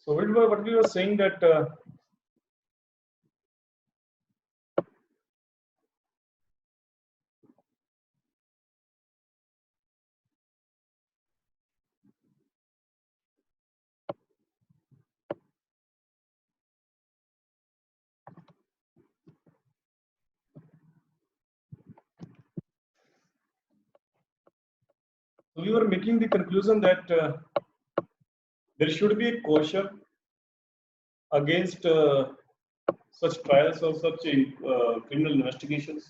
So what we were saying that we were making the conclusion that there should be a caution against such trials or such criminal investigations.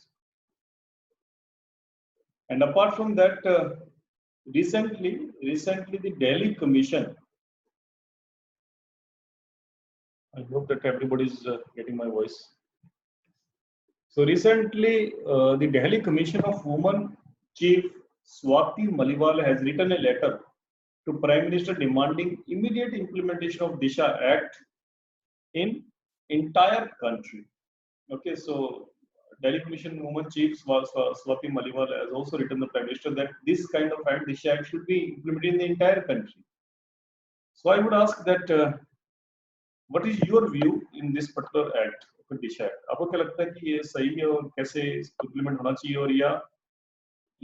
And apart from that, recently the Delhi Commission. I hope that everybody is getting my voice. So recently, the Delhi Commission of Women Chief Swati Maliwal has written a letter to Prime Minister demanding immediate implementation of Disha Act in entire country. Okay, so Delhi Commission Women Chief Swati Maliwal has also written to the Prime Minister that this kind of act, Disha Act, should be implemented in the entire country. So I would ask that what is your view in this particular act, Disha Act? आपको क्या लगता है कि ये सही है और कैसे इम्प्लीमेंट होना चाहिए, और या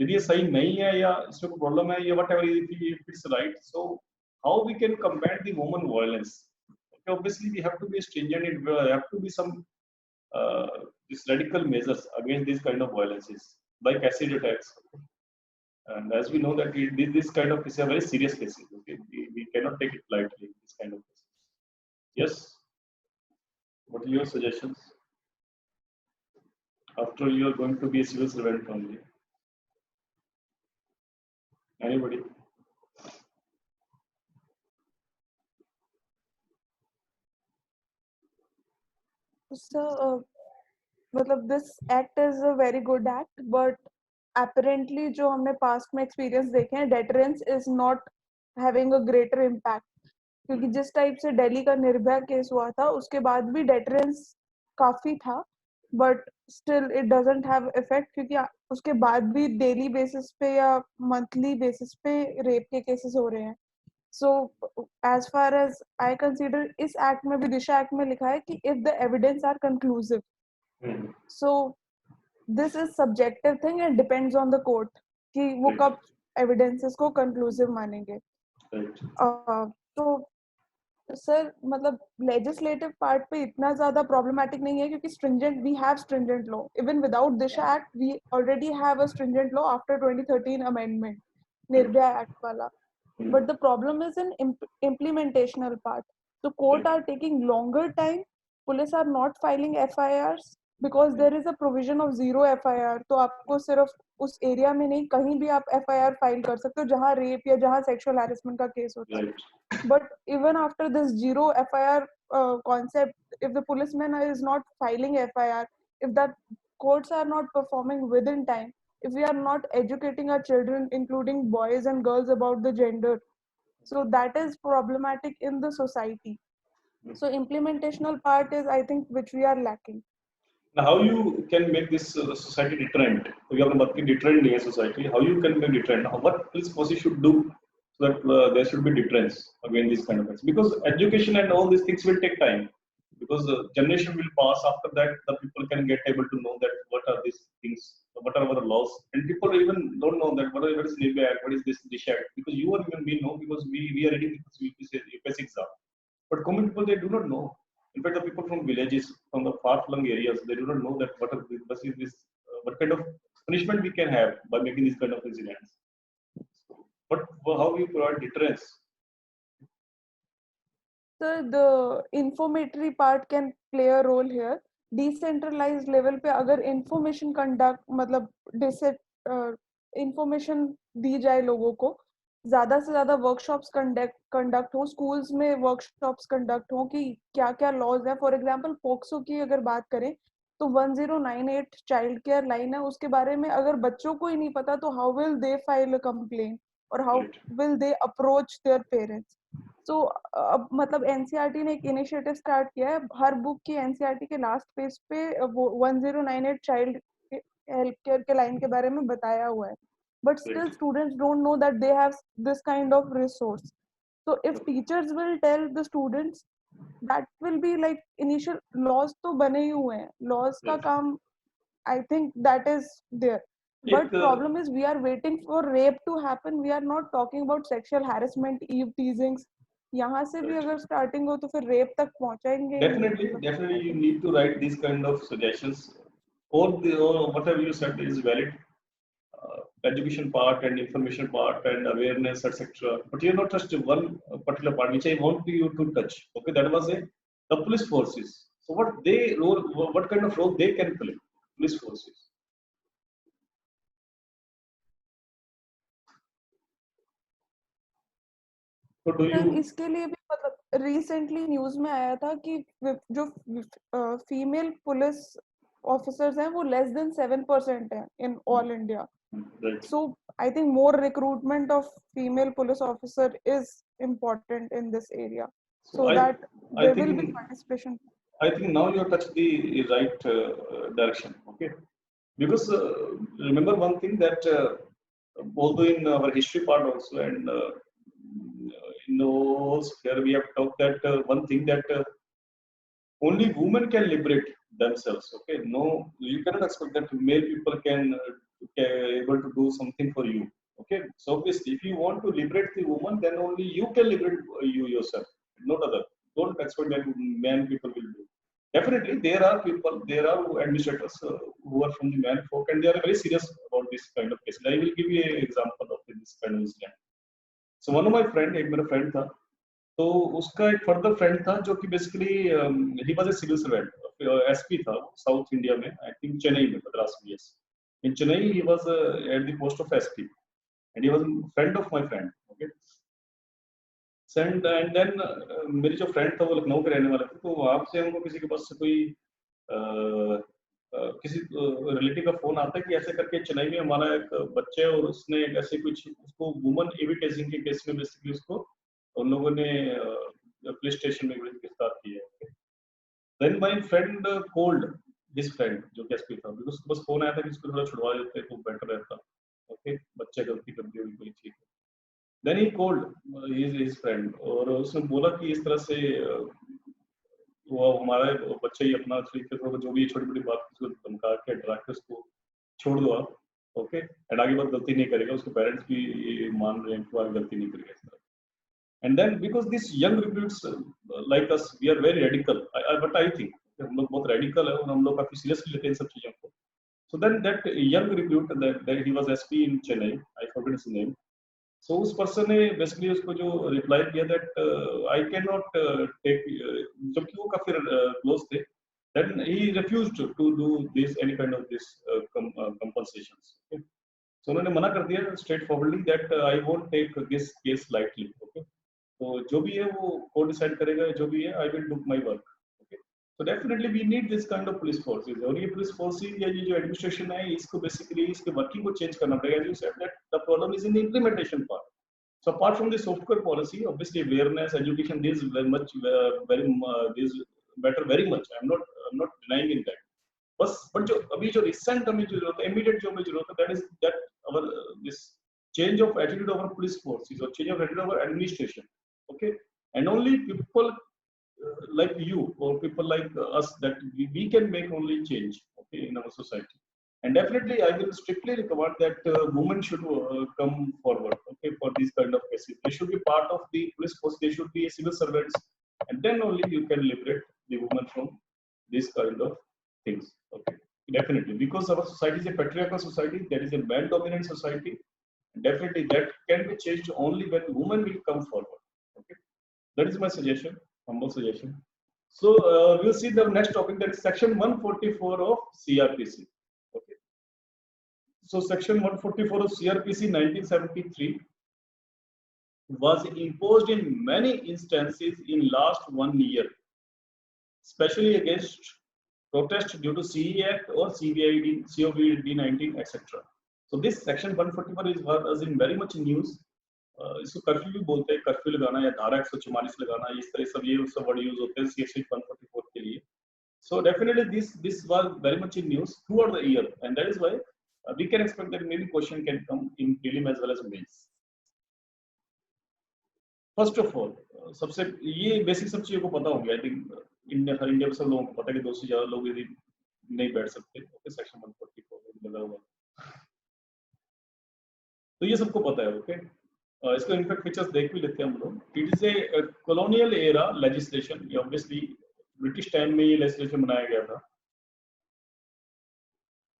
यदि ये सही नहीं है या इसमें कोई प्रॉब्लम है या whatever if it's right, so how we can combat the woman violence? Okay, obviously we have to be stringent. It have to be some these radical measures against these kind of violences, like acid attacks. And as we know that this kind of is a very serious case. Okay? We cannot take it lightly. This kind of cases. Yes. What are your suggestions? After you are going to be a civil servant only. Anybody? So, मतलब this act is a very good act, but apparently जो हमने past में experience देखे हैं, deterrence is not having a greater impact. क्योंकि जिस type से दिल्ली का निर्भया केस हुआ था, उसके बाद भी deterrence काफी था, but still it doesn't have effect क्योंकि उसके बाद भी daily basis पे या monthly basis पे rape के cases हो रहे हैं. So as far as I consider, इस act में भी दिशा act में लिखा है कि if the evidence are conclusive. So this is subjective thing and depends on the court कि वो कब evidences को conclusive मानेंगे. तो सर मतलब legislative part पे इतना ज़्यादा problematic नहीं है क्योंकि stringent, we have stringent law. Even without Disha Act, we already have a stringent law after 2013 amendment, Nirbhaya Act वाला. But the problem is in implementational part. So court are taking longer time. Police are not filing FIRs because there is a provision of zero FIR. तो आपको सिर्फ उस area में नहीं कहीं भी आप FIR file कर सकते हो जहाँ rape या जहाँ sexual harassment का case होता है. But even after this zero FIR concept, if the policeman is not filing FIR, if the courts are not performing within time, if we are not educating our children, including boys and girls, about the gender, so that is problematic in the society. So implementational part is, I think, which we are lacking. Now, how you can make this society deterrent? We have a deterrent in a society. How you can make deterrent? What police forces should do so that there should be deterrence against these kind of things? Because education and all these things will take time. Because the generation will pass. After that, the people can get able to know that what are these things, what are our laws, and people even don't know that what is Nirbhaya Act, what is this Disha Act. Because you or even we know because we are reading UPSC exam. But common people, they do not know. In fact, the people from villages, from the far-flung areas, they do not know that what kind of punishment we can have by making these kind of incidents. But how we provide deterrence? So the informatory part can play a role here. Decentralized level पे अगर information conduct मतलब information दी जाए लोगों को, ज़्यादा से ज़्यादा workshops conduct हो, schools में workshops conduct हो कि क्या क्या laws है. For example, पोक्सो की अगर बात करें तो 1098 child care line है, उसके बारे में अगर बच्चों को ही नहीं पता तो how will they file a complaint or how will they approach their parents? So अब मतलब एनसीईआरटी ने एक इनिशिएटिव स्टार्ट किया है, हर बुक की एनसीईआरटी के लास्ट पेज पे वो 1098 चाइल्ड हेल्प केयर के लाइन के बारे में बताया हुआ है. But still students don't know that they have this kind of resource. So if teachers will tell the students, that will be like initial laws तो बने ही हुए हैं, laws का Right. काम I think that is there. एक But problem is we are waiting for rape to happen. We are not talking about sexual harassment, eve teasings. यहाँ से भी Right. अगर starting हो तो फिर rape तक पहुंचाएंगे ही नहीं. Definitely, मतलब, definitely, I you think need to write these kind of suggestions. Or whatever you said is valid. Education part and information part and awareness, etc. But you not just one particular part which I want you to touch. Okay, that was the police forces. So what kind of role they can play? Police forces. So do sir you? इसके लिए भी मतलब recently news में आया था कि जो female police officers हैं वो लेस देन 7% हैं in all India. Right. So I think more recruitment of female police officer is important in this area, So so that I there will be think participation. I think now you have touched the right direction. Okay, because remember one thing that although in our history part also and in those here we have talked that one thing that only women can liberate themselves. Okay, no, you cannot expect that male people can able to do something for you. Okay, so obviously if you want to liberate the woman, then only you can liberate you yourself, not other. Don't expect that man people will do. Definitely there are people, there are administrators who are from the man folk and they are very serious about this kind of cases. I will give you an example of this kind of incident. So one of my friend, एक मेरा friend था, तो उसका एक further friend था जो कि basically ही was a civil servant, SP था साउथ इंडिया में, आई थिंक चेन्नई में, मद्रास में. Yes, in Chennai he was at the post of SP and he was friend of my friend. Okay, and then मेरी जो फ्रेंड था वो लखनऊ के रहने वाला था, तो वहां से हमको किसी के पास से कोई किसी रिलेटिव का फोन आता है कि ऐसे करके चेन्नई में हमारा एक बच्चे है और उसने ऐसे कुछ उसको वुमन एविटेजिंग के केस में बेसिकली उसको उन लोगों ने पुलिस स्टेशन में गिरफ्तार किया है. Then my friend called his friend जो कि एसपी था, बिकॉज़ उसको बस फोन आया था कि इसको थोड़ा छुड़वा देते तो बेटर रहता. ओके, बच्चे गलती कर दी हुई कोई चीज. Then he called his friend और उसने बोला कि इस तरह से वो हमारा बच्चा ही अपना तरीके से जो भी छोटी बड़ी बात उसको धमका के डरा के उसको छोड़ दो आप. ओके, एंड आगे बात गलती नहीं करेगा, उसके पेरेंट्स भी ये मान रहे हैं कि वो आगे गलती नहीं करेगा इस तरह. And then because these young recruits like us, we are very radical. But I think हम लोग बहुत radical है और हम लोग काफी seriously लेते हैं इन सब चीजों को. So then that young recruit that he was SP in Chennai, I forget his name. So उस person ने basically उसको जो reply किया that I cannot take, जबकि वो काफी close थे, then he refused to do this any kind of this compensations. Okay? So उन्होंने मना कर दिया straightforwardly that I won't take this case lightly. Okay? तो जो भी है वो कोर्ट डिसाइड करेगा, जो भी है I will do my work. Okay, तो definitely we need this kind of police forces. और ये पुलिस फोर्सेस या ये जो एडमिनिस्ट्रेशन है इसको बेसिकली इसके वर्किंग को चेंज करना पड़ेगा. You said that the problem is in the implementation part. So apart from the software policy, obviously awareness, education, this is very much this better very much. I'm not denying in that. बस but जो अभी जो recent हमें जो जरूरत है, immediate जो हमें जरूरत है, that is that our this change of attitude of our police forces or change of attitude of our administration. Okay, and only people like you or people like us that we can make only change, okay, in our society. And definitely I will strictly recommend that women should come forward, okay, for these kind of cases. They should be part of the police force, they should be civil servants, and then only you can liberate the woman from this kind of things. Okay, definitely, because our society is a patriarchal society, that is a man dominant society. Definitely that can be changed only when women will come forward. Okay, that is my suggestion, humble suggestion. So we'll see the next topic, that is section 144 of CRPC. Okay, so section 144 of CRPC 1973 was imposed in many instances in last 1 year, especially against protest due to CE Act or COVID-19, etc. So this section 144 was in very much news. इसको curfew भी बोलते हैं, curfew लगाना या धारा 144 लगाना, इस तरह सब ये सब वर्ड यूज होते हैं सीएससी 144 के लिए. So definitely this was very much in news throughout the year, and that is why we can expect that maybe question can come in prelim as well as mains. First of all सबसे ये basic सब चीजों को पता हो गया। I think India में सब लोगों को पता है कि 2 से ज्यादा लोग यदि नहीं बैठ सकते, ओके, सेक्शन 144 में लगा हुआ, तो ये सबको पता है, ओके। इसको इनफैक्ट फीचर्स देख भी लेते हैं हम लोग। It is a colonial era legislation, ये ऑब्वियसली ब्रिटिश टाइम में ये लेजिस्लेशन बनाया गया था।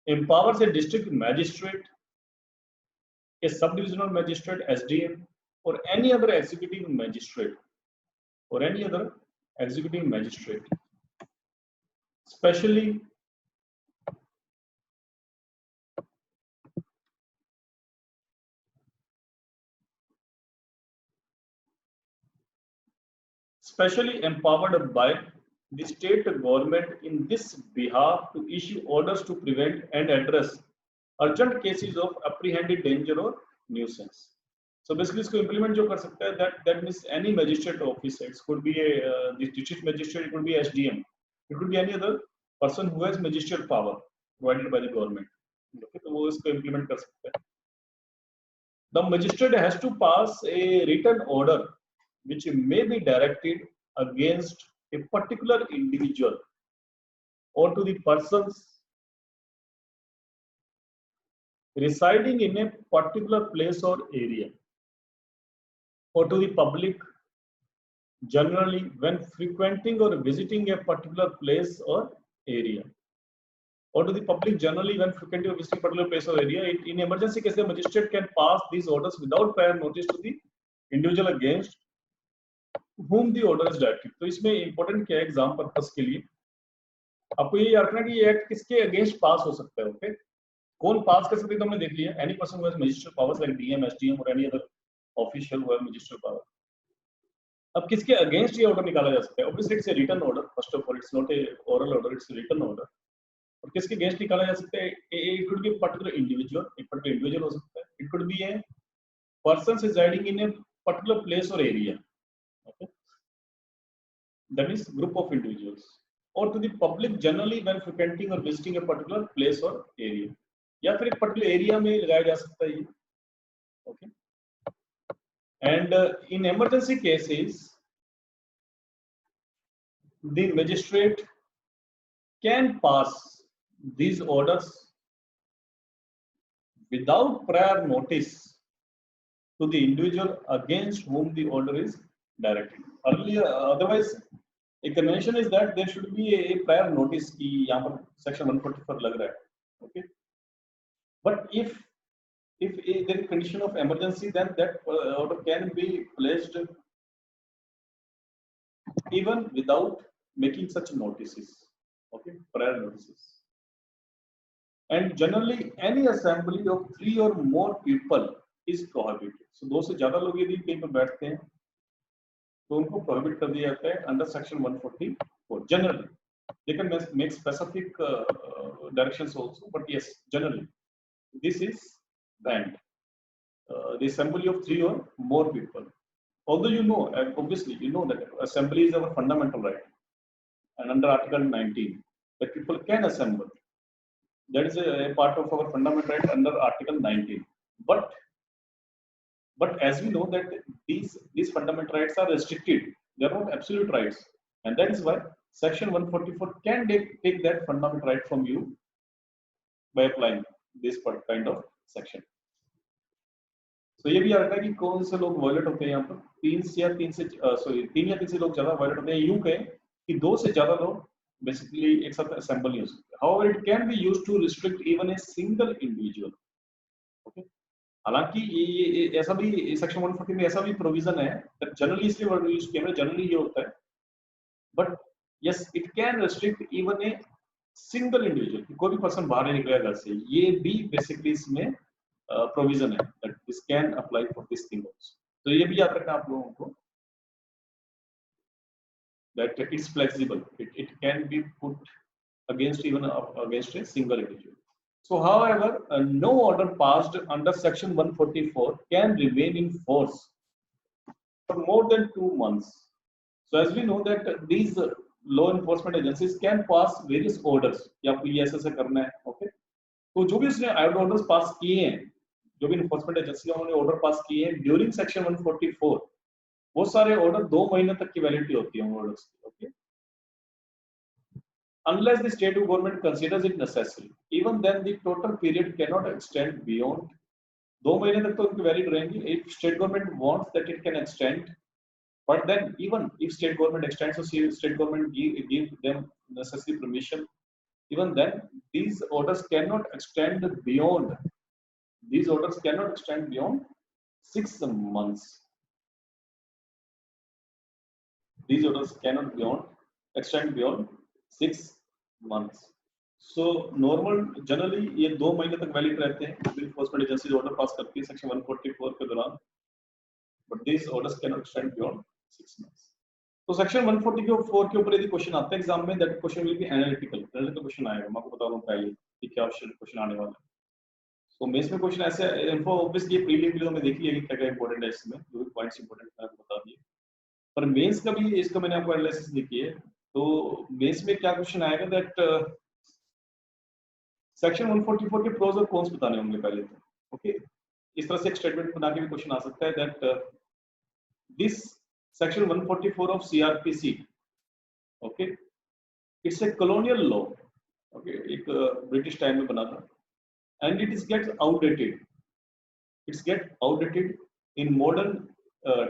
empowers a district magistrate, a sub-divisional magistrate, SDM, or any other executive magistrate, specially empowered by the state government in this behalf to issue orders to prevent and address urgent cases of apprehended danger or nuisance. So basically इसको implement जो कर सकता है, that means any magistrate office, it could be a the district magistrate, it could be SDM, it could be any other person who has magistrate power provided by the government, okay, तो वो इसको implement कर सकता है. The magistrate has to pass a written order which may be directed against a particular individual or to the persons residing in a particular place or area, or to the public generally when frequenting or visiting a particular place or area, or to the public generally when frequenting or visiting a particular place or area. In emergency case, the magistrate can pass these orders without prior notice to the individual against whom the order is directed. तो इसमें important क्या है exam purpose के लिए आपको ये याद रखना कि ये एक्ट किसके अगेंस्ट पास हो सकता है, ओके, कौन पास कर सकते हैं तो हमने देख लिया, any person who has magistrate powers like DM, SDM और any other official who have magistrate power. अब किसके अगेंस्ट ये ऑर्डर निकाला जा सकता है? Obviously it's a written order, first of all it's not a oral order, it's a written order. और किसके अगेंस्ट निकाला जा सकता है? It could be particular individual, एक पर्टिकुलर इंडिविजुअल हो सकता है, it could be a person residing in a particular place और area, okay, that is group of individuals, or to the public generally when frequenting or visiting a particular place or area, या फिर एक particular area में लगाया जा सकता है ये, okay. And in emergency cases the magistrate can pass these orders without prior notice to the individual against whom the order is directed. Earlier, otherwise a convention is that there should be a prior notice कि यहाँ पर section 144 लग रहा है, okay. But if there is condition of emergency, then that order can be placed even without making such notices, okay, prior notices. And generally any assembly of 3 or more people is prohibited. So 2 से ज्यादा लोग यदि कहीं पर बैठते हैं तो उनको प्रोहिबिट कर दिया जाता है under section 144. Generally they can make specific directions also, but yes, generally this is banned. The assembly of 3 or more people, although you know, obviously you know that assembly is our fundamental right, and under article 19 that people can assemble, that is a part of our fundamental right under article 19. But as we know that these fundamental rights are restricted, they are not absolute rights, and that is why section 144 can take that fundamental right from you by applying this kind of section. So ये भी आ रहा है कि कौन से लोग violet होते हैं यहाँ पर, 3 या 3 से लोग ज्यादा वायलेट होते हैं. यूं कहें कि 2 से ज्यादा लोग बेसिकली एक साथ असेंबल नहीं हो सकते. However, it can be used to restrict even a single individual, okay. हालांकि ये ऐसा भी सेक्शन 140 में ऐसा भी प्रोविजन है, जनरली इसलिए वर्ड यूज किया है, जनरली ये होता है, but yes it can restrict even a single individual, कोई भी पर्सन बाहर नहीं निकलेगा घर से, ये भी बेसिकली इसमें प्रोविजन है that this can apply for this thing also. तो ये भी याद रखना आप लोगों को that it's flexible, it can be put against even against a single individual. So, however, no order passed under section 144 can remain in force for more than 2 months. So, as we know that these law enforcement agencies can pass various orders. कि आपको ये ऐसे करना है, okay? तो जो भी उसने orders पास किए हैं, जो भी enforcement agency उन्होंने order पास किए हैं during section 144, वो सारे ऑर्डर 2 महीने तक की वैलिडिटी होती है ऑर्डर्स की, okay. Unless the state government considers it necessary, even then the total period cannot extend beyond 2 महीने तक तो उनकी वैलिड रहेंगी. If state government wants that it can extend, but then even if state government extends, so state government give them necessary permission, even then these orders cannot extend beyond 6 months. These orders cannot extend beyond 6 months. So normal generally ये 2 महीने तक valid रहते हैं. Civil enforcement agency order pass करती है section 144 के दौरान, but these orders cannot extend beyond 6 months. तो सेक्शन 144 के ऊपर यदि क्वेश्चन आता है एग्जाम में, that question will B analytical question आएगा. मैं आपको बता दूं पहले कि क्या क्वेश्चन आने वाला है. तो मेंस में क्वेश्चन ऐसे इन्फो ऑब्वियसली प्रीलिम के लिए हमने देखी है कि क्या क्या इंपॉर्टेंट है इसमें, जो भी पॉइंट्स इंपॉर्टेंट है आपको बता दिए. पर मेंस का भी इसका मैंने आपको एनालिसिस देखी है. तो मेंस में क्या क्वेश्चन आएगा, दैट सेक्शन 144 के प्रोज और कॉन्स बताने होंगे पहले तो, ओके. इस तरह से एक स्टेटमेंट बना के भी क्वेश्चन आ सकता है that this section 144 of CrPC, okay, it's a colonial law, okay, एक ब्रिटिश टाइम में बना था, and it is gets outdated in modern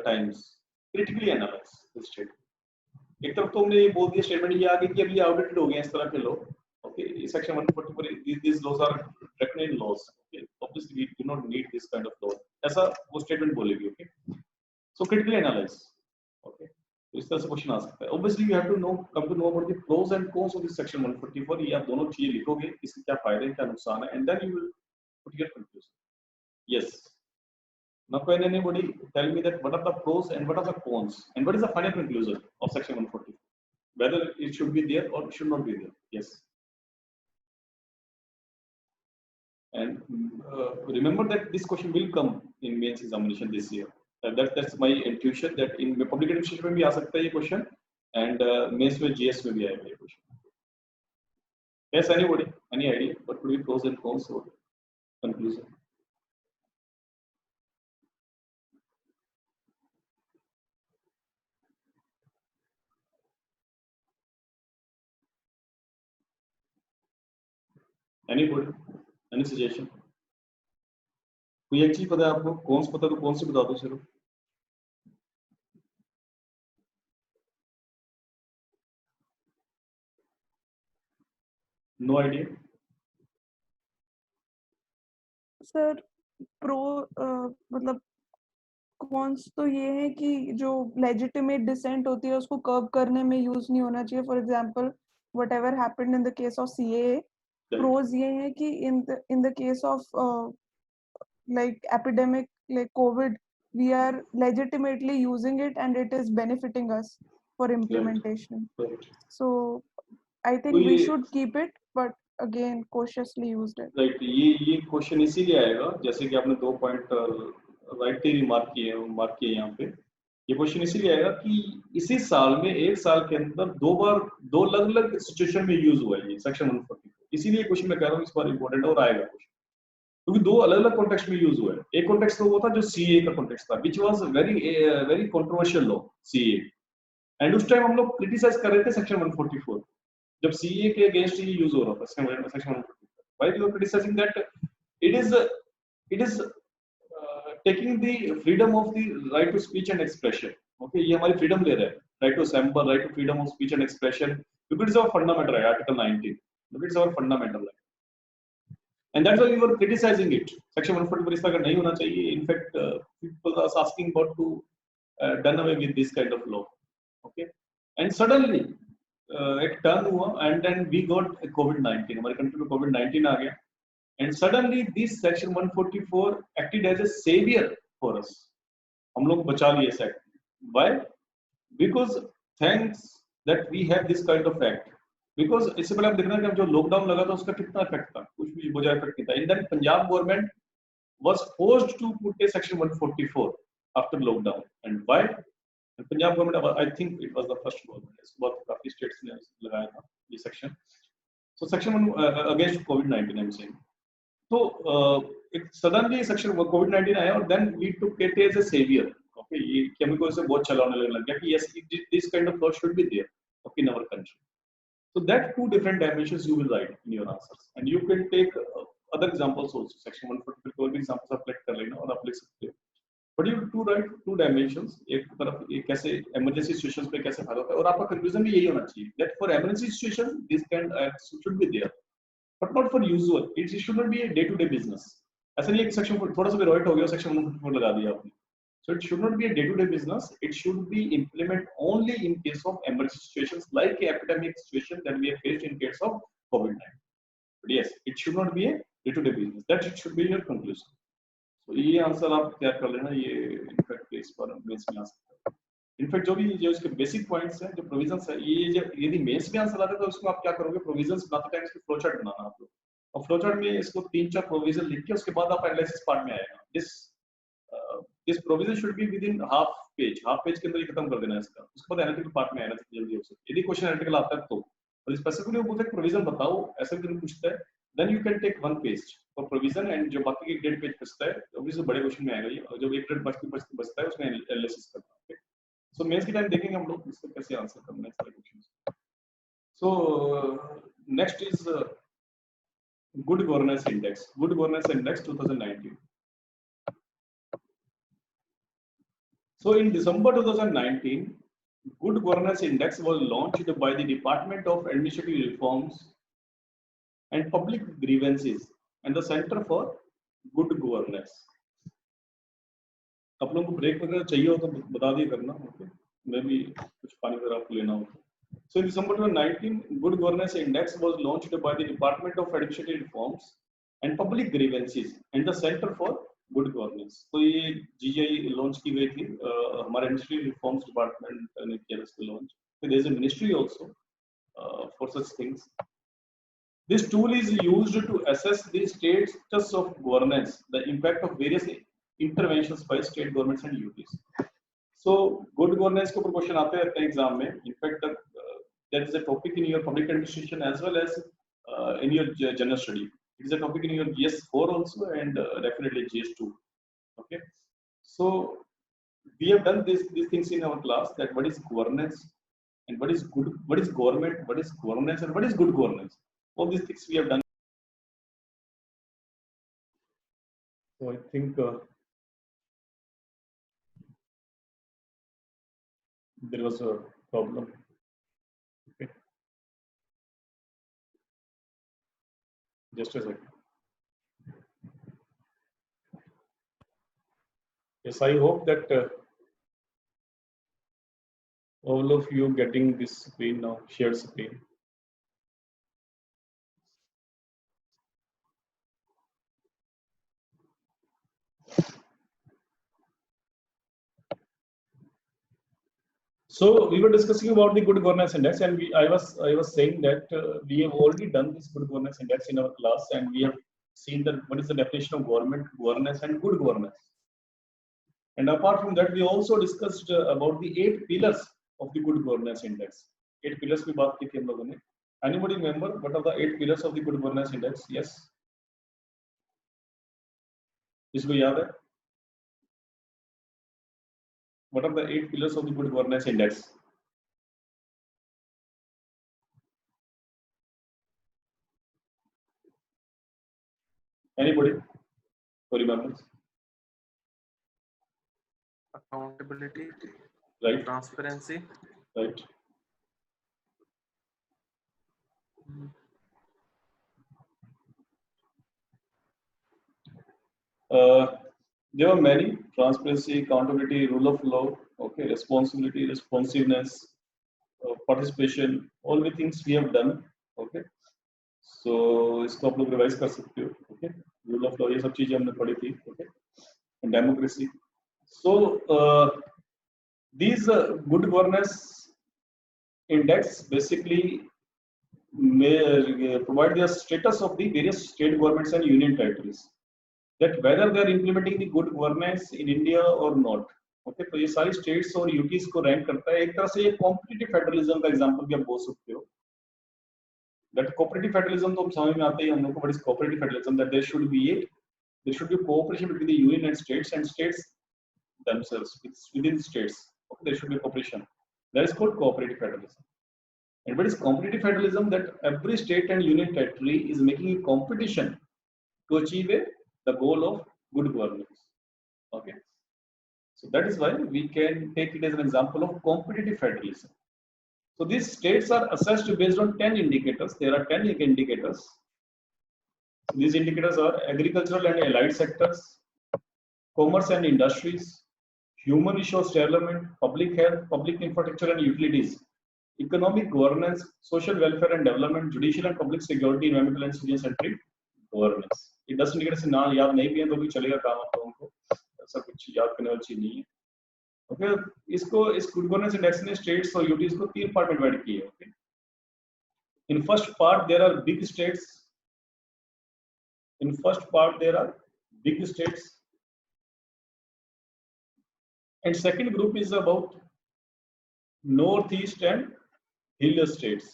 times. Critically analyze this statement. एक तरफ तो हमने ये बोल दिया स्टेटमेंट ये आ गई कि अब ये आउटडेटेड हो गए इस तरह के law, okay. Section 144 these laws are draconian laws, okay. Obviously we do not need this kind of law, ऐसा वो स्टेटमेंट बोलेगी, okay. So critically analyze, okay. तो इस तरह से क्वेश्चन आ सकता है. Obviously you have to come to know about the pros and cons of this section 144. ये आप दोनों चीजें लिखोगे, इसके क्या फायदे हैं क्या नुकसान है, and then you will put your conclusion. Yes. Now can anybody tell me that what are the pros and what are the cons and what is the final conclusion of section 144? Whether it should be there or should not be there? Yes. And remember that this question will come in mains examination this year. That's my intuition that in public administration में भी आ सकता है ये question, and mains में GS में भी आएगा ये question. Yes, anybody? Any idea what could be pros and cons or conclusion? Anybody? Any suggestion? कोई एक चीज पता है आपको, कौन सा पता तो कौन सी बता दो सिर्फ. No idea. सर प्रो मतलब कॉन्स तो ये है कि जो लेजिटिमेट डिसेंट होती है उसको कर्व करने में यूज नहीं होना चाहिए. For example whatever happened in the case of CAA. Pros ये है कि in the case of like epidemic like COVID, we are legitimately using it and it is benefiting us for implementation. Right. So I think we should keep it, but again cautiously used it. Right. ये question इसीलिए आएगा जैसे कि आपने 2 point rightly remark किए यहाँ पे. ये क्वेश्चन इसीलिए आएगा कि इसी साल में एक साल के अंदर दो अलग अलग सिचुएशन में यूज हुआ है ये सेक्शन 144. इसीलिए क्वेश्चन मैं कह रहा हूँ इस बार इंपॉर्टेंट और आएगा क्वेश्चन, क्योंकि दो अलग अलग कॉन्टेक्स्ट में यूज हुआ है. एक कॉन्टेक्स्ट तो वो था जो सीए का कॉन्टेक्स्ट था, which was very controversial law CA, and उस टाइम हम लोग क्रिटिसाइज कर रहे थे सेक्शन 144 जब सीए के अगेंस्ट ही यूज हो रहा था section 144. Why we were criticizing that it is taking the freedom of the right to speech and expression, okay. ये हमारी फ्रीडम ले रहा है, right to assemble, right to freedom of speech and expression, because it's our fundamental right, article 19, it's our fundamental right. And that's why we were criticizing it. Section 144 इस तरह का नहीं होना चाहिए. In fact, people are asking about to done away with this kind of law. Okay. And suddenly एक turn हुआ and then we got COVID-19. हमारे country में COVID-19 आ गया. And suddenly this section 144 acted as a savior for us. हम लोग बचा लिए इस act. Why? Because thanks that we have this kind of act. Because इससे पहले आप देखना कि जो लॉकडाउन लगा था उसका कितना इफेक्ट था, कुछ भी बहुत ज्यादा इफेक्ट नहीं था. In that Punjab government was forced to put a section 144 after lockdown. And why? Punjab government, I think it was the first government, इसके बाद काफी स्टेट्स ने लगाया था ये सेक्शन. सो सेक्शन अगेंस्ट कोविड-19 आई एम सेइंग. तो एक सडनली सेक्शन कोविड-19 आया और then we took it as a saviour. Okay, ये केमिकल से बहुत चलाने लग गया कि yes, this kind of law should be there, okay, in our country. So that two different dimensions you will write in your answers, and you can take other examples also. Section 144 कोई भी examples आप select कर लेना और आप लिख सकते हो. But you to write two dimensions. एक तरफ ये कैसे emergency situations पे कैसे फायदा होता है, और आपका conclusion भी यही होना चाहिए that for emergency situation this kind acts should be there, but not for usual. It should not be a day-to-day business. ऐसा नहीं है कि section थोड़ा सा भी right हो गया section 144 लगा दिया आपने. So it should not be a day-to-day business. It should be implemented only in case of emergency situations like a epidemic situation that we have faced in case of COVID-19. But yes, it should not be a day-to-day business. That should be your conclusion. So ये answer आप तैयार कर लेना. ये in fact इस पर mains में आ सकता है. इनफैक्ट जो इसके बेसिक पॉइंट्स हैं, जो प्रोविजंस है, ये यदि मेंस में आंसर आते तो उसको आप क्या करोगे, प्रोविजंस बनाते टाइम इसकी फ्लो चार्ट बनाना आप लोग, और फ्लो चार्ट में इसको 3-4 प्रोविजन लिख के उसके बाद आप एनालिसिस पार्ट में आएगा. This provision should be within half page के अंदर ये खत्म कर देना है इसका. उसके बाद एनालिटिकल पार्ट में आना चाहिए जल्दी हो सके. यदि क्वेश्चन एनालिटिकल आता है तो, और स्पेसिफिकली वो बोलता है प्रोविजन बताओ, ऐसा करके पूछता है, then you can take one page for provision, and जो बाकी के 1.5 पेज बचता है, obviously बड़े क्वेश्चन में आएगा ये, और जब 1.5 बचता है उसमें एनालिसिस करना है. ओके, सो मेंस के टाइम देखेंगे हम लोग इसको कैसे आंसर करना है सारे questions. So next is good governance index. Good governance index 2019. So in December 2019, Good Governance Index was launched by the Department of Administrative Reforms and Public Grievances and the Center for Good Governance. आप लोगों को break वगैरह चाहिए हो तो बता दिए करना. ओके, मैं भी कुछ पानी वगैरह आपको लेना हो. So in December 2019, Good Governance Index was launched by the Department of Administrative Reforms and Public Grievances and the Center for good governance. तो ये जीजीआई लॉन्च की गई थी, हमारे एडमिनिस्ट्रेटिव रिफॉर्म्स डिपार्टमेंट ने किया इसको launch. There is a ministry also for such things. This tool is used to assess the status of governance, the impact of various interventions by state governments and UTs. So good governance के ऊपर question आते रहते हैं exam में. In fact that is a topic in your public administration as well as in your general study. It is a topic in your GS4 also, and definitely GS2. Okay, so we have done these things in our class, that what is governance and what is government, what is governance, and what is good governance. All these things we have done. So I think there was a problem. Okay, just a second. Yes, I hope that all of you getting this screen now, shared screen. So we were discussing about the good governance index, and I was saying that we have already done this good governance index in our class, and we have seen that what is the definition of government, governance, and good governance. And apart from that, we also discussed about the 8 pillars of the good governance index. 8 pillars की बात की थी हम लोगों ने. Anybody remember what are the 8 pillars of the good governance index? Yes. इसको याद है? What are the 8 pillars of the good governance index? Anybody who remembers? Accountability, Right. transparency, Right. There are many: transparency, accountability, rule of law, okay, responsibility, responsiveness, participation, all the things we have done. Okay, so इसको आप लोग revise कर सकते हो. Okay, rule of law, ये सब चीजें हमने पढ़ी थी. Okay, and democracy. So these good governance index basically provide the status of the various state governments and union territories, that whether they are implementing the good governance in India or not. Okay, तो ये सारी states और UTs को rank करता है. एक तरह से ये competitive federalism का example भी आप बोल सकते हो. That cooperative federalism तो हम समझ में आते ही हम लोग को. What is cooperative federalism? That there should be cooperation between the union and states themselves within states. Okay, there should be cooperation. That is called cooperative federalism. And what is competitive federalism? That every state and union territory is making a competition to achieve the goal of good governance. Okay, so that is why we can take it as an example of competitive federalism. So these states are assessed based on 10 indicators. There are 10 indicators. So these indicators are agricultural and allied sectors, commerce and industries, human resource development, public health, public infrastructure and utilities, economic governance, social welfare and development, judicial and public security, environmental and citizen-centric governance. ये 10 indicator से ना याद नहीं भी है तो भी चलेगा काम आप लोगों को, ऐसा कुछ याद करने वाली चीज नहीं है. ओके, इसको इस गुड गवर्नेंस इंडेक्स ने स्टेट्स और यूटीज को 3 पार्ट में डिवाइड किए. Okay, in first part there are big states. In first part there are big states, and second group is about northeast and hill states.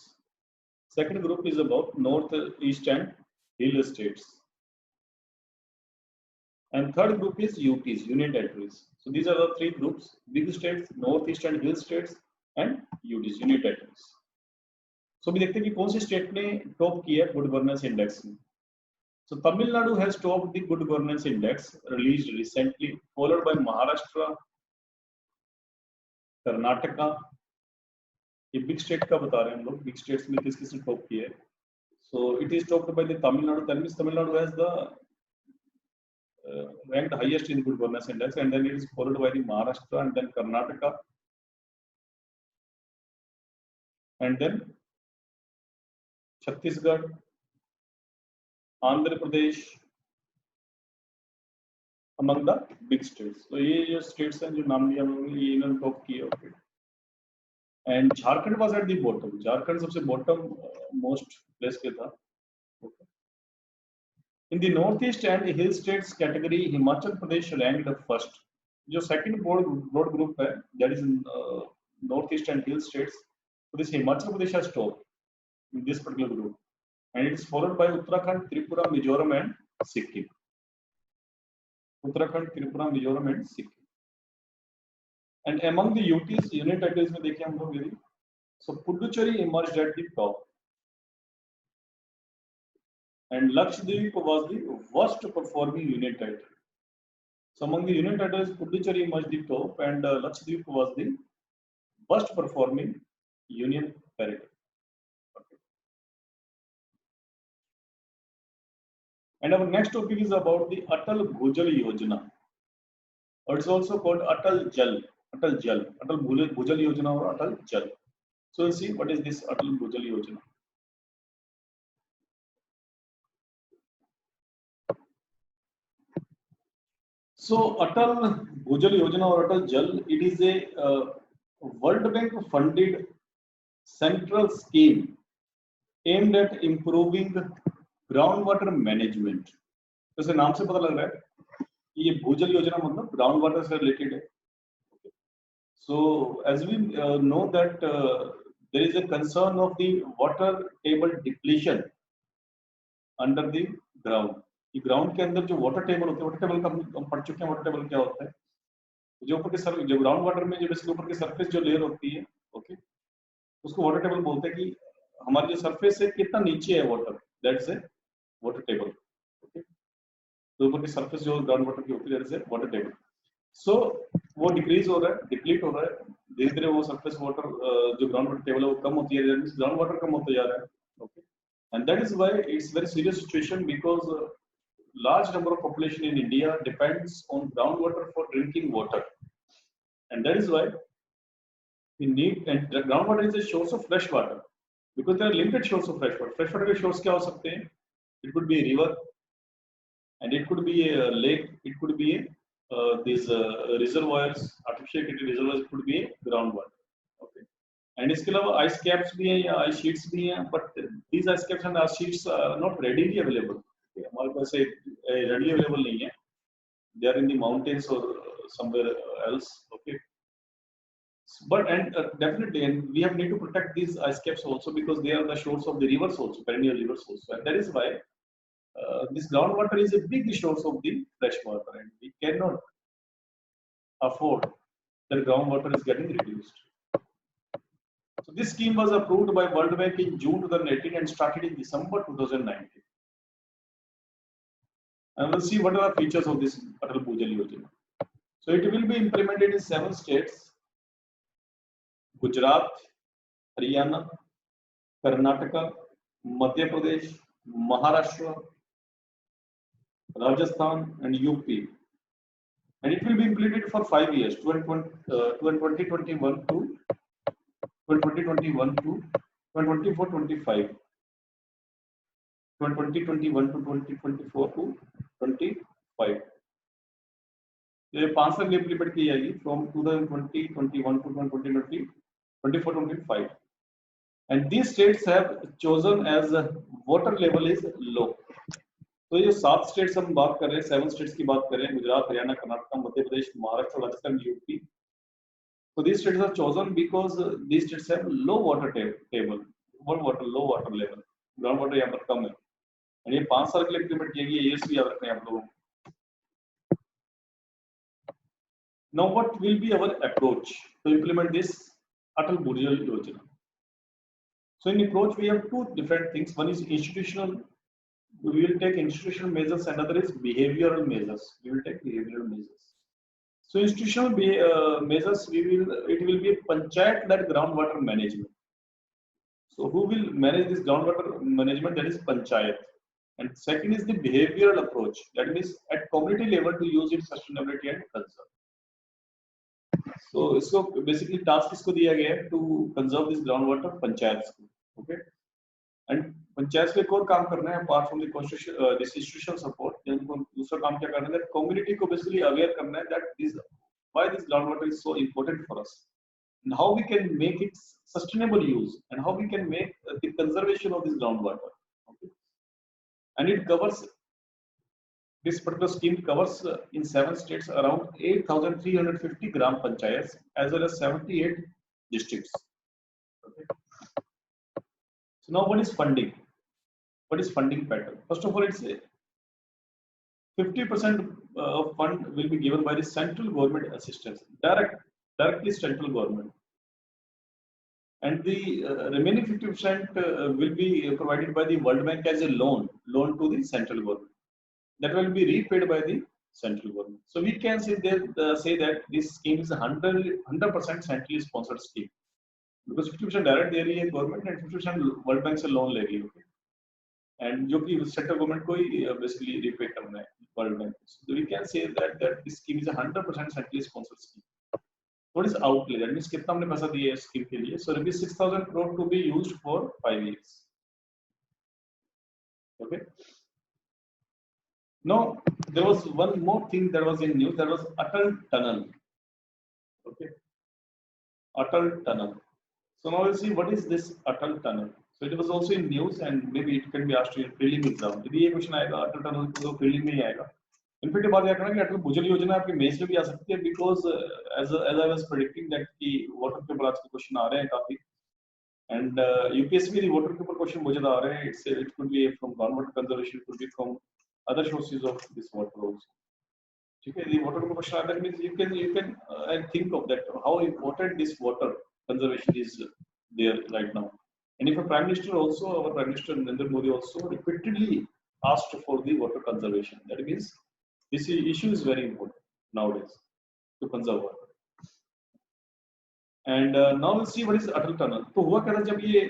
Second group is about northeast and hill states, and third group is UTs, union territories. So these are the 3 groups: big states, northeast and hill states, and UTs, union territories. So अभी देखते हैं कि कौन सी state ने top किया है good governance index में. So Tamil Nadu has topped the good governance index released recently, followed by Maharashtra, Karnataka. ये big state का बता रहे हैं हम लोग, big states में किस किस ने टॉप किया है. So it is topped by the Tamil Nadu. That means Tamil Nadu has the ranked highest in the good governance index, and then it is followed by the Maharashtra, and then Karnataka, and then Chhattisgarh, Andhra Pradesh, among the big states. So ये जो states हैं जो नाम लिया हमने ये इन्होंने top किया. Okay, and Jharkhand was at the bottom. Jharkhand सबसे bottom most place पे था. Okay. In the northeast and hill states category, Himachal Pradesh ranked first. जो second broad group है, that is in northeast and hill states. So this Himachal Pradesh has top in this particular group. And it is followed by Uttarakhand, Tripura, Mizoram, and Sikkim. Uttarakhand, Tripura, Mizoram, and Sikkim. And among the UTs, union territories में देखिए हम लोग यदि, so Puducherry emerged at the top, and Lakshadweep was the worst performing union territory. So among the union territories, Puducherry emerged the top, and Lakshadweep was the worst performing union territory. And our next topic is about the Atal Bhujal Yojana, or it's also called Atal Jal, Atal Bhujal Yojana or Atal Jal. So we'll see what is this Atal Bhujal Yojana. So Atal Bhujal Yojana or Atal Jal, it is a World Bank funded central scheme aimed at improving ground water management. जैसे नाम से पता लग रहा है ये भूजल योजना मतलब ग्राउंड वाटर से रिलेटेड है. So as we know that there is a concern of the water table depletion under the ground. ये ग्राउंड के अंदर जो वाटर टेबल होते हैं, वाटर टेबल का हम पढ़ चुके हैं. वाटर टेबल क्या होता है? जो ऊपर के जो ग्राउंड वाटर में जो बेसिकली ऊपर की सरफेस जो लेयर होती है, ओके, उसको वाटर टेबल बोलते हैं कि हमारी जो सरफेस है कितना नीचे है water, that's a water table. Okay, तो ऊपर की सरफेस जो ग्राउंड वाटर की होती है दैट्स ए वाटर टेबल. सो वो डिक्रीज हो रहा है, डिप्लीट हो रहा है धीरे धीरे. वो सरफेस वाटर जो ग्राउंड वाटर टेबल है वो कम होती है, ग्राउंड वाटर कम होता जा रहा है. Okay, and that is why it's very serious situation because large number of population in India depends on groundwater for drinking water, and that is why we need. And the groundwater is a source of fresh water because there are limited sources of fresh water. Fresh water के source क्या हो सकते हैं? It could be a river, and it could be a lake. It could be these reservoirs, artificial created reservoirs. It could be a groundwater. Okay, and इसके अलावा ice caps भी हैं या ice sheets भी हैं, but these ice caps and ice sheets are not readily available. हमारे पास readily available नहीं है. They are in the mountains or somewhere else. Okay, but and definitely, and we have need to protect these ice caps also because they are the shores of the rivers also, perennial rivers also, and that is why this groundwater is a big source of the fresh water, and we cannot afford that groundwater is getting reduced. So this scheme was approved by World Bank in June 2018 and started in December 2019. And we'll see what are the features of this Atal Bhujal Yojana. So it will be implemented in 7 states: Gujarat, Haryana, Karnataka, Madhya Pradesh, Maharashtra, Rajasthan, and UP. And it will be implemented for 5 years, 2021 to 2021 to 2024-25, 2021 to 2024 to 25. ये 5 साल implement की जाएगी from 2020-21 to 2024-25. And these states have chosen as water level is low. तो ये 7 states हम बात कर रहे हैं, 7 states की बात कर रहे हैं, Gujarat, Haryana, Karnataka, Madhya Pradesh, Maharashtra, Rajasthan, UP. So these states are chosen because these states have low water table, low water level. Groundwater यहाँ पर कम है. And ये 5 साल के लिए implement किया गया, years भी याद रखना है आप लोगों को. Now what will be our approach to implement this Atal Bhujal Yojana? So in approach we have 2 different things. One is institutional. We will take institutional measures, and other is behavioral measures. We will take behavioral measures. So institutional measures, it will be a panchayat-led groundwater management. So who will manage this groundwater management? That is panchayat. And second is the behavioral approach. That means at community level to use its sustainability and conserve. So इसको basically task इसको दिया गया है to conserve this groundwater panchayats को. Okay. And panchayat में और काम करना है apart from the constitution, this institutional support. जिनको दूसरा काम क्या करना है that community को basically aware करना है that why this groundwater is so important for us and how we can make it sustainable use and how we can make the conservation of this groundwater. Okay. And it covers, this particular scheme covers in 7 states around 8,350 gram panchayats as well as 78 districts. Okay. So now what is funding? What is funding pattern? First of all, it's 50% of fund will be given by the central government assistance, directly central government, and the remaining 50% will be provided by the World Bank as a loan to the central government. That will be repaid by the central government. So we can say that this scheme is 100% centrally sponsored scheme, because 50% direct दे रही है government and 50% World Bank से loan ले रही है. Okay? And जो कि central government को ही basically repay करना है World Bank. So we can say that this scheme is a 100% centrally sponsored scheme. What is outlay? That means कितना हमने पैसा दिया है scheme के लिए? So rupees 6,000 crore to be used for 5 years. Okay. Now there was one more thing that was in news. That was Atal Tunnel. Okay. Atal Tunnel. So now we'll see what is this Atal Tunnel. So it was also in news and maybe it can be asked in prelim exam. यदि ये question आएगा Atal Tunnel तो prelim में ही आएगा. In fact बात यह करना कि अटल भूजल योजना आपके मेंस में भी आ सकती है, because as I was predicting that कि वाटर के ऊपर आज के क्वेश्चन आ रहे हैं काफी, एंड यूपीएससी में वाटर के ऊपर क्वेश्चन बहुत ज्यादा आ रहे हैं. It could be from ground water conservation, could be from other sources of this water also. ठीक है, ये वाटर का क्वेश्चन आता है means you can and think of that how important this water conservation is there right now. And if a Prime Minister also, our Prime Minister Narendra Modi also repeatedly asked for the water conservation. That means this issue is very important nowadays to conserve water. And now we'll see what is Atal Tunnel. तो हुआ क्या था जब ये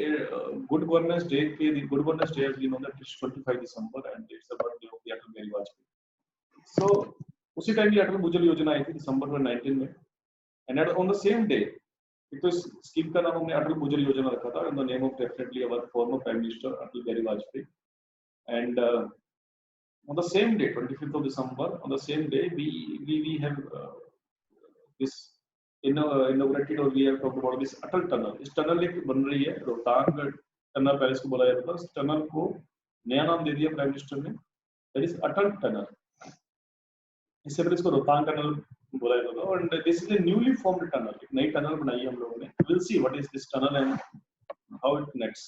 Good Governance Day के Good Governance Day, as we know that it's 25 December and it's the birthday of the Atal Bihari Vajpayee. So उसी time ये अटल भूजल योजना आई थी December 2019 में, and on the same day तो इस स्कीम का नाम हमने अटल भूजल योजना रखा था in the name of definitely our former Prime Minister Atal Bihari Vajpayee. And on the same day, 25th of December, on the same day, we have this inaugurated or we have talked about this Atal Tunnel. इस tunnel एक बन रही है, Rohtang tunnel पहले इसको बोला जाता था. इस टनल को नया नाम दे दिया प्राइम मिनिस्टर ने, that is अटल टनल. इससे पहले इसको रोहतांग टनल बोला जाता था. And this is a newly formed tunnel. एक नई टनल बनाई है हम लोगों ने. We'll see what is this tunnel and how it connects.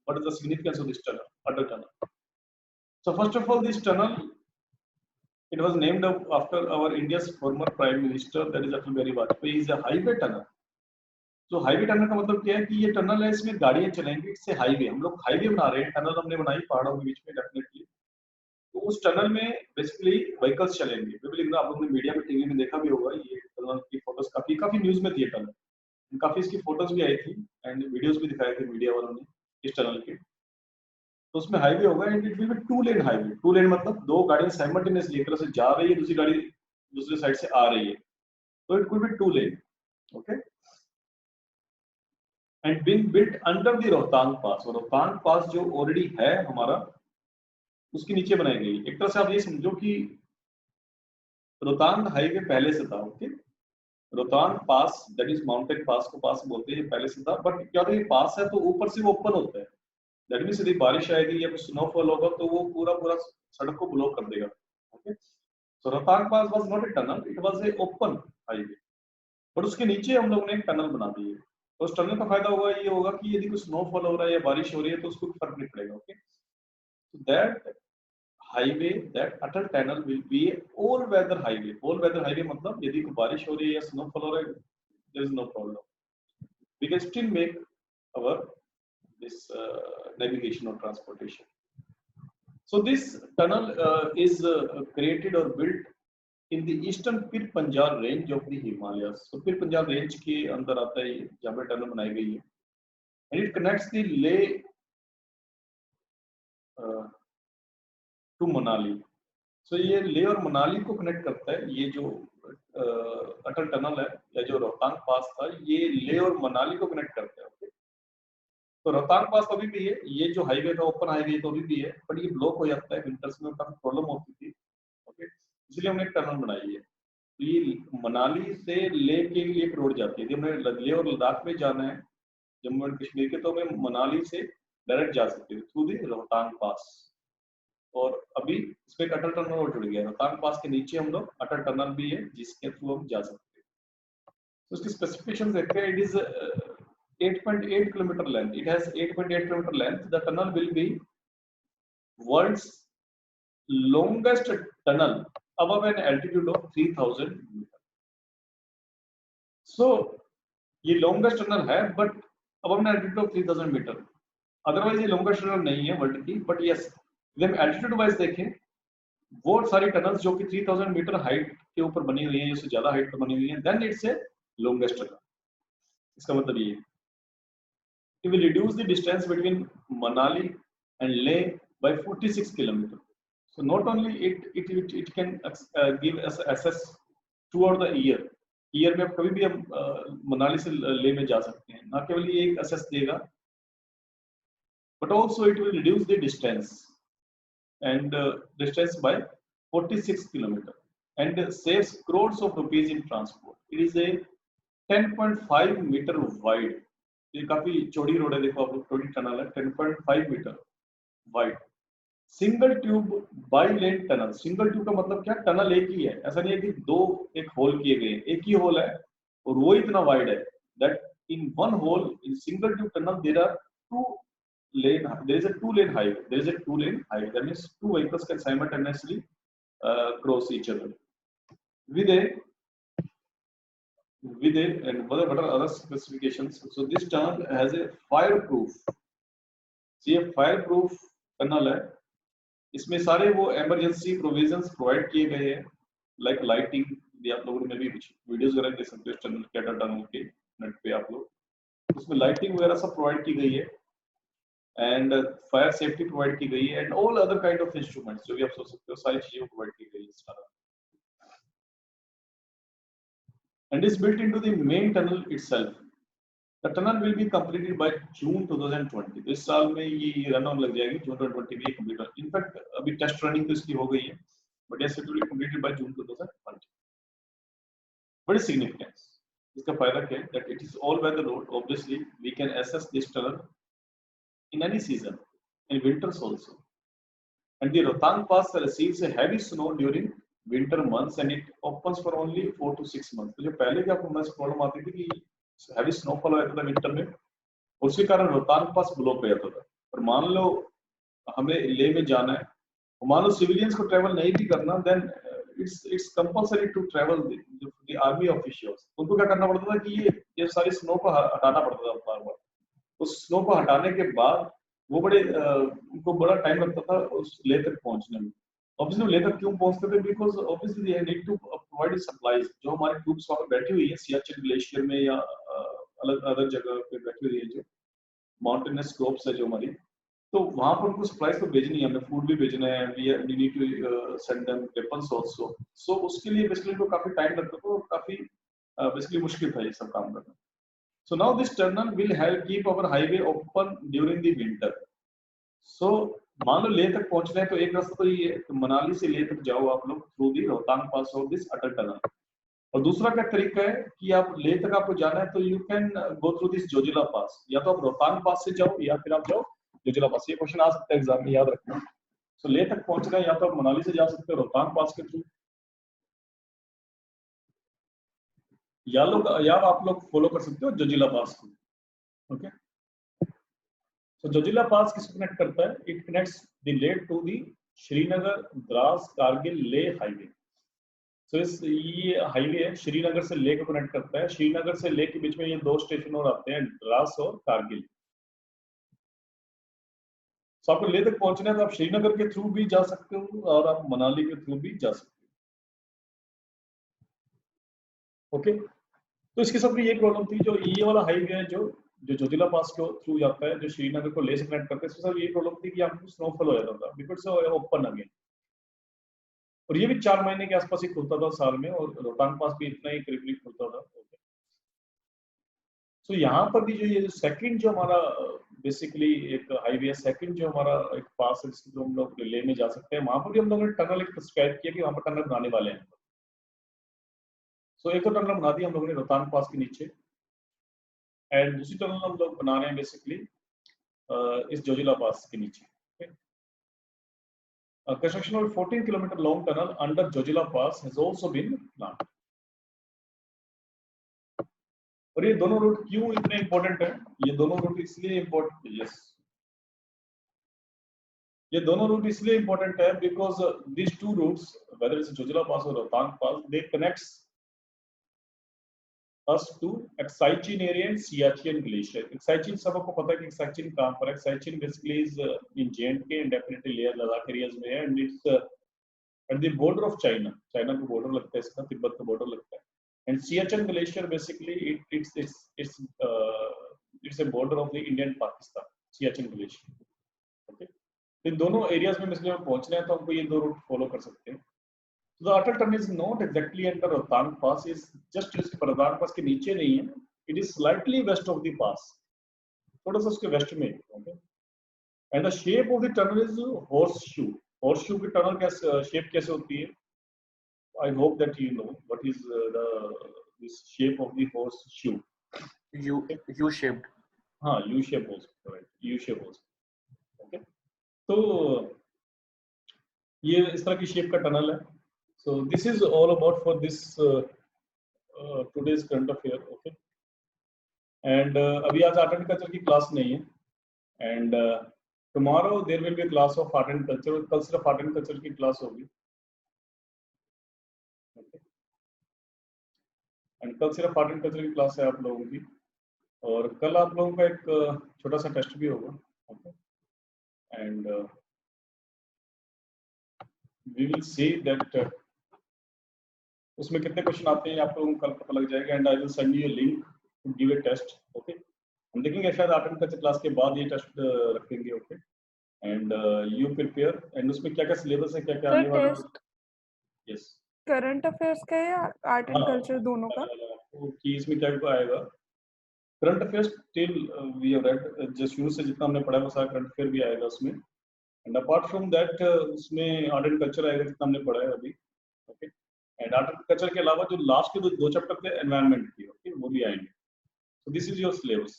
What is the significance of this tunnel, Atal Tunnel? So first of all, this tunnel It was named after our India's former Prime Minister, that is Atal Bihari Vajpayee. Is a highway tunnel. तो highway tunnel का मतलब क्या है कि ये tunnel है, इसमें गाड़ियां चलेंगी, इससे हाईवे, हम लोग हाईवे बना रहे हैं, टनल हमने बनाई पहाड़ों के बीच में डेफिनेटली। तो उस टनल में बेसिकली व्हीकल्स चलेंगे। बिल्कुल आप लोगों ने मीडिया में, टीवी में देखा भी होगा, ये टनल की फोटोज काफी न्यूज में थी टनल, काफी इसकी फोटोज भी आई थी एंड वीडियोस भी दिखाए थे मीडिया वालों ने इस टनल के। तो उसमें हाईवे होगा and it will be 2 lane highway. 2 लेन मतलब 2 गाड़ियां साइमल्टेनियसली एक तरफ से जा रही है, दूसरी गाड़ी दूसरी साइड से आ रही है, तो it could be 2 lane, okay. And being built under the Rohtang pass. और रोहतांग पास जो ऑलरेडी है हमारा, उसके नीचे बनाई गई। एक तरह से आप ये समझो कि रोहतांग हाईवे पहले से था, okay. Rohtang pass, that is mountain pass को पास बोलते हैं, पहले से था, बट क्या होता है पास है तो ऊपर से वो ओपन होता है। दैट मींस यदि बारिश आएगी या कुछ स्नोफॉल होगा तो वो पूरा सड़क को ब्लॉक कर देगा, okay. So Rohtang pass was not a tunnel, it was a open highway, but उसके नीचे हम लोगों ने एक टनल बना दी है। तो उस टनल का फायदा होगा ये होगा कि यदि कुछ स्नोफॉल हो रहा है या बारिश हो रही है तो उसको फर्क नहीं पड़ेगा, okay. So that highway, that Atal tunnel will be a all weather highway. All weather highway मतलब यदि कोई बारिश हो रही है या स्नोफॉल हो रहा है, there is no problem, we can still make our this navigation or transportation. So this tunnel is created or built in the eastern Pir Panjal range of the Himalayas. So Pir Panjal range के अंदर आता है जहाँ पे tunnel बनाई गई है, and it connects the Leh to Manali. So ये लेह और मनाली को कनेक्ट करता है। ये जो अटल टनल है या जो रोहतांग पास था, ये लेह और मनाली को कनेक्ट करता है, ओके। तो रोहतांग पास अभी भी है, ये जो हाईवे का ओपन हाईवे तो अभी भी है, बट ये ब्लॉक हो जाता है विंटर्स में, काफी प्रॉब्लम होती थी, ओके। इसलिए हमने एक टनल बनाई है। तो ये मनाली से लेह के लिए एक रोड जाती है। यदि हमें लेह और लद्दाख में जाना है जम्मू एंड कश्मीर के, तो हमें मनाली से डायरेक्ट जा सकते हैं थ्रू द रोहतांग पास। और अभी इसमें एक अटल टनल और जुड़ गया, रोहतांग पास के नीचे हम लोग अटल टनल भी है जिसके थ्रू हम जा सकते हैं। तो उसकी स्पेसिफिकेशन देखते हैं। It is 8.8 kilometer length. It has 8.8 kilometer length. The tunnel will be world's longest tunnel above an altitude of 3000 meter. So ये longest tunnel है, but above an altitude of 3000 meter. Otherwise ये longest tunnel नहीं है world की, but yes, यदि हम altitude wise देखें, वो सारी टनल्स जो कि 3000 मीटर हाइट के ऊपर बनी हुई हैं, इससे ज्यादा हाइट पर बनी हुई हैं, then it's a longest tunnel. इसका मतलब ये है it will reduce the distance between Manali and Leh by 46 kilometers. So not only it can give us access throughout the year. Year में कभी भी हम मनाली से लेह में जा सकते हैं, ना केवल ये एक access देगा, but also it will reduce the distance and distance by 46 kilometers and saves crores of rupees in transport. It is a 10.5 meter wide. ये काफी चौड़ी रोड है, देखो आप लोग, चौड़ी टनल है, 10.5 metre wide, single tube bi lane tunnel. Single tube का मतलब क्या, टनल एक ही है, ऐसा नहीं है कि दो एक होल किए गए, एक ही होल है और वो इतना वाइड है that in one whole in single tube tunnel there are there is a two lane highway. That means two vehicles can simultaneously cross each other with a and what are other specifications. So this tunnel has a fireproof. ये fireproof tunnel है, इसमें सारे वो emergency provisions provide किए गए हैं, like lighting। आप लोगों ने भी कुछ वीडियोस वगैरह देख सकते हो टनल के, अटल टनल के नेट पे आप लोग, उसमें लाइटिंग वगैरह सब प्रोवाइड की गई है एंड फायर सेफ्टी प्रोवाइड की गई है and all other kind of instruments जो भी आप सोच सकते हो, सारी चीजें प्रोवाइड की गई है इस tunnel. And is built into the main tunnel itself. The tunnel will be completed by June 2020. इस साल में ये रन ऑन लग जाएगी, June 2020 में ये कंप्लीट हो। इनफैक्ट अभी टेस्ट रनिंग तो इसकी हो गई है, but yes, it will be completed by June 2020. What is significance? इसका फायदा क्या है? That it is all-weather road. Obviously, we can access this tunnel in any season, in winters also. And the Rohtang Pass receives a heavy snow during winter months and it opens for only 4 to 6 months. तो जो पहले भी आपको मस्त problem आती थी कि heavy snowfall हो जाता था विंटर में, उसके कारण रोहतांग पास ब्लॉक हो जाता था। और मान लो हमें लेह में जाना है, मान लो सिविलियंस को ट्रेवल नहीं भी करना, then it's compulsory to travel the army officials. उनको क्या करना पड़ता था कि ये सारी स्नो को हटाना पड़ता था बार बार। उस स्नो को हटाने के बाद वो उनको बड़ा टाइम लगता था उस लेह तक पहुंचने में। ऑब्वियसली लेह तक क्यों पहुंचते थे? Because obviously they need to provide supplies. जो हमारी ट्रूप्स वहां पर बैठी हुई है सियाचिन ग्लेशियर में या अलग अलग जगह पे बैठी हुई है, जो माउंटेनस स्लोप्स है जो हमारी, तो वहां पर उनको सप्लाईज तो भेजनी है, हमें फूड भी भेजना है, we need to send them weapons also. So उसके लिए बेसिकली तो काफी टाइम लगता था और काफी बेसिकली मुश्किल था ये सब काम करना। So now this tunnel will help keep our highway open during the winter. So मान लो लेह तक पहुंचना है तो एक रास्ता तो ये मनाली से लेह तक जाओ आप लोग through the Rohtang pass of this Atal tunnel. और दूसरा क्या तरीका है कि आप लेह तक आपको जाना है तो you can go through this Zojila pass. या तो आप रोहतांग पास से जाओ या फिर आप जाओ जोजिला पास। ये क्वेश्चन आ सकता है एग्जाम में, याद रखना। सो लेह तक पहुंचना है या तो आप मनाली से जा सकते हो रोहतांग पास के थ्रू, या आप लोग फॉलो कर सकते हो जोजिला पास को। ओके, सो जोजिला पास किसको कनेक्ट करता है? It connects the Leh to the Srinagar Drass Kargil Leh highway. So ये हाईवे है श्रीनगर से लेह को कनेक्ट करता है। श्रीनगर से लेह के बीच में ये दो स्टेशन और आते हैं, द्रास और कारगिल। सो आपको लेह तक पहुंचना है तो आप श्रीनगर के थ्रू भी जा सकते हो और आप मनाली के थ्रू भी जा सकते हो। ओके, तो इसके साथ में ये प्रॉब्लम थी, जो ये वाला हाईवे है जो जोजिला पास के थ्रू जाता है, जो श्रीनगर को लेह से कनेक्ट करता है, इसके साथ ये प्रॉब्लम थी कि आपको स्नोफॉल हो जाता था बिकॉज ओपन अगेन। और ये भी 4 महीने के आसपास ही खुलता था साल में, और रोहतांग पास भी इतना ही करीब खुलता था। सो यहाँ पर भी जो ये सेकंड जो हमारा बेसिकली एक हाईवे है, सेकंड जो हमारा एक पास है जिसको हम लोग लेह में जा सकते हैं, वहां पर भी हम लोगों ने टनल एक प्रिस्क्राइब किया कि वहां पर टनल बनाने वाले हैं। सो एक तो टनल बना दी हम लोगों ने रोहतांग पास के नीचे, एंड दूसरी टनल हम लोग बना रहे हैं बेसिकली इस जोजिला पास के नीचे। Construction of a 14 kilometer long tunnel under Jojila Pass has also been planned. और ये दोनों रूट क्यों इतने इंपॉर्टेंट है? ये दोनों रूट इसलिए इंपॉर्टेंट, यस, ये दोनों रूट इसलिए इंपॉर्टेंट है because these two routes, whether it's Jojila Pass or Rohtang Pass, they connects us to Exaichim area and Siachen Glacier. Exaichim सबको पता है कि Exaichim कहाँ पर है? Exaichim basically is in J&K and definitely Leh Ladakh areas में है, and it's at the border of China. China का border लगता है इसका, तिब्बत का border लगता है। And Siachen Glacier basically it's a border of the Indian Pakistan. Siachen Glacier. Okay. इन दोनों एरियाज में बेसिकली हम पहुंचना है तो हमको ये दो रूट फॉलो कर सकते हैं। So the Atal tunnel is not exactly under Rohtang Pass, is just इसके Rohtang Pass के नीचे नहीं है, it is slightly west of the pass, थोड़ा सा उसके वेस्ट में। okay? And the shape of the tunnel is horseshoe. Horseshoe की टनल कैसे शेप कैसे होती है? I hope that you know what is this shape of the horseshoe. U shaped. हाँ, U shape हो सकता है, U shape हो सकता है। okay? तो ये इस तरह की शेप का टनल है। So this is all about for this today's current affair, okay? And अभी आज आर्ट एंड कल्चर की क्लास नहीं है, and tomorrow there will be a class of art and culture. कल सिर्फ आर्ट एंड कल्चर की class होगी, okay? And कल सिर्फ आर्ट एंड कल्चर की क्लास है आप लोगों की, और कल आप लोगों का एक छोटा सा टेस्ट भी होगा, okay? And we will see that उसमें कितने क्वेश्चन आते हैं आप लोगों को कल पता लग जाएगा, and I will send you a link to give a test. Okay, हम देखेंगे शायद आर्ट एंड कल्चर क्लास के बाद ये टेस्ट रखेंगे। Okay, and you prepare, and उसमें क्या क्या सिलेबस है, क्या क्या आने वाला है। यस, करंट अफेयर्स का या आर्ट एंड कल्चर दोनों का? तो कि इसमें क्या क्या आएगा? Current affairs till we have read, just शुरू से जितना हमने पढ़ा है वो सारा करंट अफेयर भी आएगा उसमें, एंड अपार्ट फ्रॉम दैट उसमें आर्ट एंड कल्चर आएगा जितना हमने पढ़ा है अभी। Okay, and art and culture के अलावा जो लास्ट के दो चैप्टर थे एनवायरनमेंट के, ओके, वो भी आएंगे। So this is your syllabus.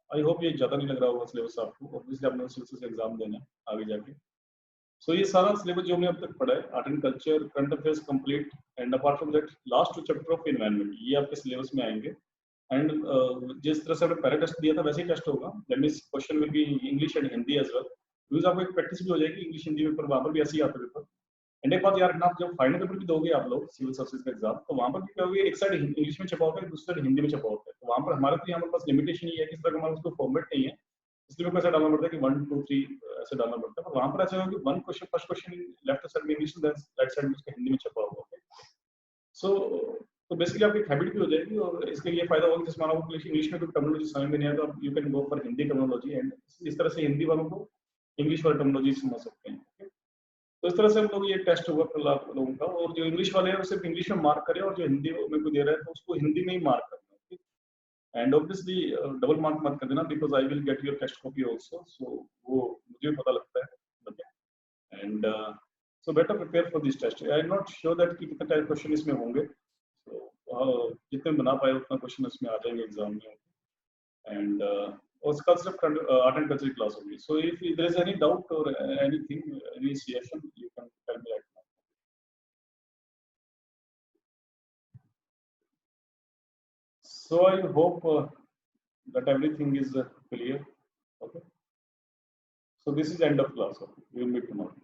I hope ये ज्यादा नहीं लग रहा होगा सिलेबस आपको, ऑब्वियसली आपने सिलेबस से एग्जाम देना है आगे जाके। सो ये सारा सिलेबस जो हमने अब तक पढ़ा है, art and culture, current affairs complete, and apart from that last 2 chapter of environment, ये आपके सिलेबस में आएंगे। एंड जिस तरह से आपने पहले टेस्ट दिया था वैसे ही टेस्ट होगा, that means question will be English and Hindi as well, because आपको एक प्रैक्टिस भी हो जाएगी इंग्लिश हिंदी पेपर, वहां पर भी ऐसे ही आता है पेपर। एंड एक बात यार रखना, आप जब फाइनल पेपर भी दोगे आप लोग सिविल सर्विसेज का एग्जाम, तो वहां पर भी क्या होगा, एक साइड इंग्लिश में छपा होता है, दूसरी साइड हिंदी में छपा होता है। तो वहां पर हमारे तो यहाँ पास लिमिटेशन ये है कि इस तरह का हमारा उसको फॉर्मेट नहीं है, इसलिए मेरे को ऐसा डालना पड़ता है कि 1 2 3 ऐसे डालना पड़ता है। पर वहां पर ऐसा होगा कि one question, first question left side में इंग्लिश, राइट साइड में उसका हिंदी में छपा होगा। सो तो बेसिकली आपकी हैबिट भी हो जाएगी, और इसका ये फायदा होगा कि जिसमें आपको इंग्लिश में कोई टर्मिनोलॉजी समझ में नहीं आया तो आप you can go for Hindi terminology, and इस तरह से हिंदी वालों को इंग्लिश वाला टर्मिनोलॉजी समझ सकते हैं। तो इस तरह से हम लोग ये टेस्ट होगा कल आप लोगों का, और जो इंग्लिश वाले हैं वो सिर्फ इंग्लिश में मार्क करें, और जो हिंदी में कोई दे रहा है तो उसको हिंदी में ही मार्क करना है। एंड ऑब्वियसली डबल मार्क मत कर देना, because I will get your test copy also, so वो मुझे पता लगता है। And so better prepare for this test. I am not sure that कि कितने टाइप क्वेश्चन इसमें होंगे, तो जितने बना पाए उतना क्वेश्चन इसमें आ जाएंगे एग्जाम में। एंड उसका सिर्फ आर्ट एंड कल्चर क्लास होगी। So if there is any doubt or anything, any suggestion, you can tell me right now. So I hope that everything is clear. Okay. So this is end of class. Okay. We will meet tomorrow.